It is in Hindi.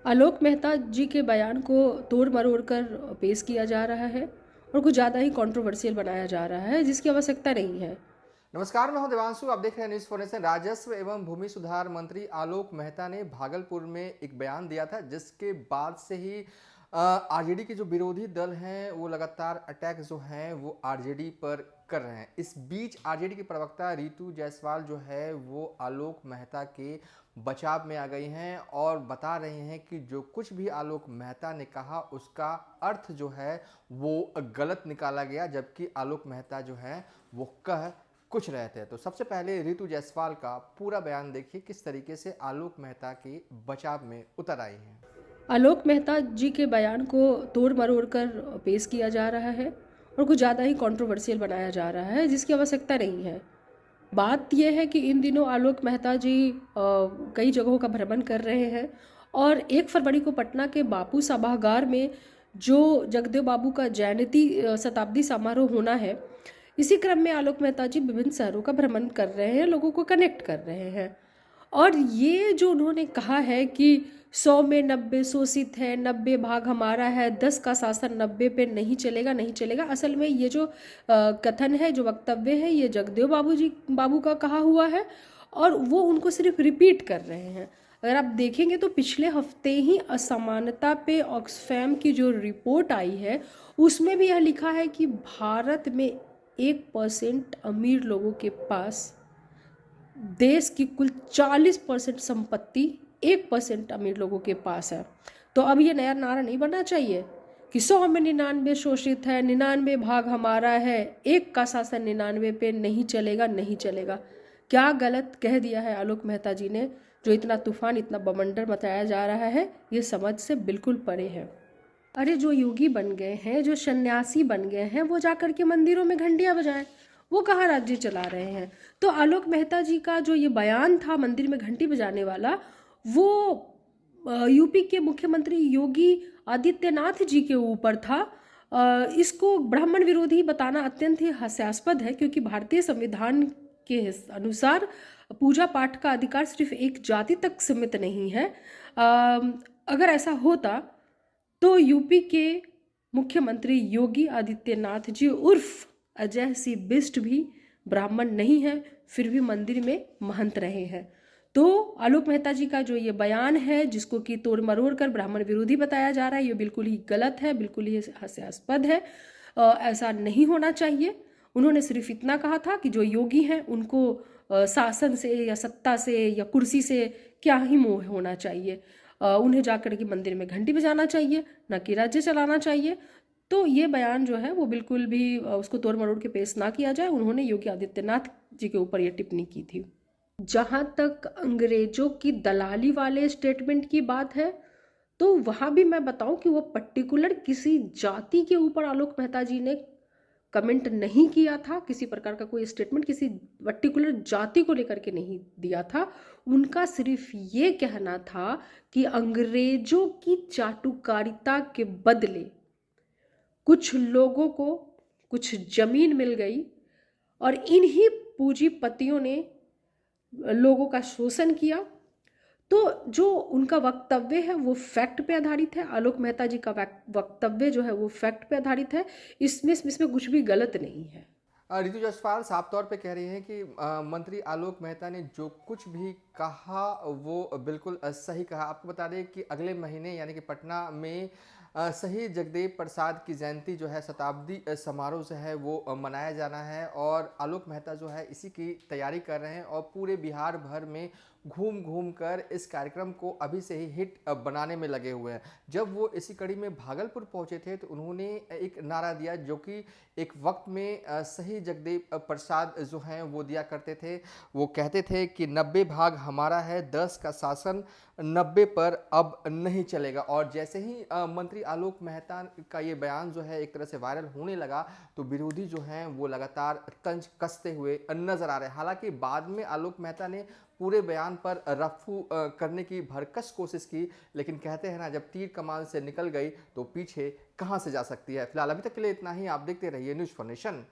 आलोक मेहता जी के बयान को तोड़ मरोड़ कर पेश किया जा रहा है और कुछ ज़्यादा ही कंट्रोवर्शियल बनाया जा रहा है जिसकी आवश्यकता नहीं है। नमस्कार, मैं हूं देवांशु। आप देख रहे हैं न्यूज फॉरेंसिक। राजस्व एवं भूमि सुधार मंत्री आलोक मेहता ने भागलपुर में एक बयान दिया था, जिसके बाद से ही आरजेडी के जो विरोधी दल हैं वो लगातार अटैक जो हैं वो आरजेडी पर कर रहे हैं। इस बीच आरजेडी की प्रवक्ता रितु जायसवाल जो है वो आलोक मेहता के बचाव में आ गई हैं और बता रही हैं कि जो कुछ भी आलोक मेहता ने कहा उसका अर्थ जो है वो गलत निकाला गया, जबकि आलोक मेहता जो है वो कह कुछ रहे थे। तो सबसे पहले रितु जायसवाल का पूरा बयान देखिए, किस तरीके से आलोक मेहता के बचाव में उतर आई हैं। आलोक मेहता जी के बयान को तोड़ मरोड़ कर पेश किया जा रहा है और कुछ ज़्यादा ही कंट्रोवर्शियल बनाया जा रहा है जिसकी आवश्यकता नहीं है। बात यह है कि इन दिनों आलोक मेहता जी कई जगहों का भ्रमण कर रहे हैं और 1 फरवरी को पटना के बापू सभागार में जो जगदेव बाबू का जयंती शताब्दी समारोह होना है, इसी क्रम में आलोक मेहता जी विभिन्न शहरों का भ्रमण कर रहे हैं, लोगों को कनेक्ट कर रहे हैं। और ये जो उन्होंने कहा है कि 100 में 90 शोषित है, 90 भाग हमारा है, 10 का शासन 90 पे नहीं चलेगा, नहीं चलेगा। असल में ये जो कथन है, जो वक्तव्य है, ये जगदेव बाबू का कहा हुआ है और वो उनको सिर्फ रिपीट कर रहे हैं। अगर आप देखेंगे तो पिछले हफ्ते ही असमानता पे ऑक्सफैम की जो रिपोर्ट आई है उसमें भी यह लिखा है कि भारत में 1% अमीर लोगों के पास देश की कुल 40% संपत्ति 1% अमीर लोगों के पास है। तो अब ये नया नारा नहीं बनना चाहिए कि 100 में 99 शोषित है, 99 भाग हमारा है, एक का शासन 99 पे नहीं चलेगा, नहीं चलेगा। क्या गलत कह दिया है आलोक मेहता जी ने? जो इतना तूफान, इतना बवंडर मचाया जा रहा है, ये समझ से बिल्कुल परे है। अरे जो योगी बन गए हैं, जो सन्यासी बन गए हैं, वो जाकर के मंदिरों में घंटियां बजाएं। वो कहाँ राज्य चला रहे हैं? तो आलोक मेहता जी का जो ये बयान था मंदिर में घंटी बजाने वाला, वो यूपी के मुख्यमंत्री योगी आदित्यनाथ जी के ऊपर था। इसको ब्राह्मण विरोधी बताना अत्यंत ही हास्यास्पद है, क्योंकि भारतीय संविधान के अनुसार पूजा पाठ का अधिकार सिर्फ एक जाति तक सीमित नहीं है। अगर ऐसा होता तो यूपी के मुख्यमंत्री योगी आदित्यनाथ जी उर्फ अजय सी बिष्ट भी ब्राह्मण नहीं है, फिर भी मंदिर में महंत रहे हैं। तो आलोक मेहता जी का जो ये बयान है, जिसको कि तोड़ मरोड़ कर ब्राह्मण विरोधी बताया जा रहा है, ये बिल्कुल ही गलत है, बिल्कुल ही हास्यास्पद है। ऐसा नहीं होना चाहिए। उन्होंने सिर्फ इतना कहा था कि जो योगी हैं उनको शासन से या सत्ता से या कुर्सी से क्या ही मोह होना चाहिए। उन्हें जाकर के मंदिर में घंटी बजाना चाहिए, ना कि राज्य चलाना चाहिए। तो ये बयान जो है वो बिल्कुल भी उसको तोड़ मरोड़ के पेश ना किया जाए। उन्होंने योगी आदित्यनाथ जी के ऊपर ये टिप्पणी की थी। जहाँ तक अंग्रेजों की दलाली वाले स्टेटमेंट की बात है, तो वहाँ भी मैं बताऊं कि वो पर्टिकुलर किसी जाति के ऊपर आलोक मेहता जी ने कमेंट नहीं किया था। किसी प्रकार का कोई स्टेटमेंट किसी पर्टिकुलर जाति को लेकर के नहीं दिया था। उनका सिर्फ ये कहना था कि अंग्रेजों की चाटुकारिता के बदले कुछ लोगों को कुछ जमीन मिल गई और इन्हीं पूंजीपतियों ने लोगों का शोषण किया। तो जो उनका वक्तव्य है वो फैक्ट पे आधारित है। आलोक मेहता जी का वक्तव्य जो है वो फैक्ट पे आधारित है। इसमें कुछ भी गलत नहीं है। रितु जायसवाल साफ तौर पे कह रही हैं कि मंत्री आलोक मेहता ने जो कुछ भी कहा वो बिल्कुल सही कहा। आपको बता दें कि अगले महीने यानी कि पटना में शहीद जगदेव प्रसाद की जयंती जो है शताब्दी समारोह से है वो मनाया जाना है, और आलोक मेहता जो है इसी की तैयारी कर रहे हैं और पूरे बिहार भर में घूम घूम कर इस कार्यक्रम को अभी से ही हिट बनाने में लगे हुए हैं। जब वो इसी कड़ी में भागलपुर पहुंचे थे तो उन्होंने एक नारा दिया जो कि एक वक्त में सही जगदेव प्रसाद जो हैं वो दिया करते थे। वो कहते थे कि 90 भाग हमारा है, 10 का शासन 90 पर अब नहीं चलेगा। और जैसे ही मंत्री आलोक मेहता का ये बयान जो है एक तरह से वायरल होने लगा, तो विरोधी जो हैं वो लगातार तंज कसते हुए नजर आ रहे हैं। हालांकि बाद में आलोक मेहता ने पूरे बयान पर रफू करने की भरकस कोशिश की, लेकिन कहते हैं ना, जब तीर कमान से निकल गई तो पीछे कहां से जा सकती है। फिलहाल अभी तक के लिए इतना ही। आप देखते रहिए न्यूज़ फॉर नेशन।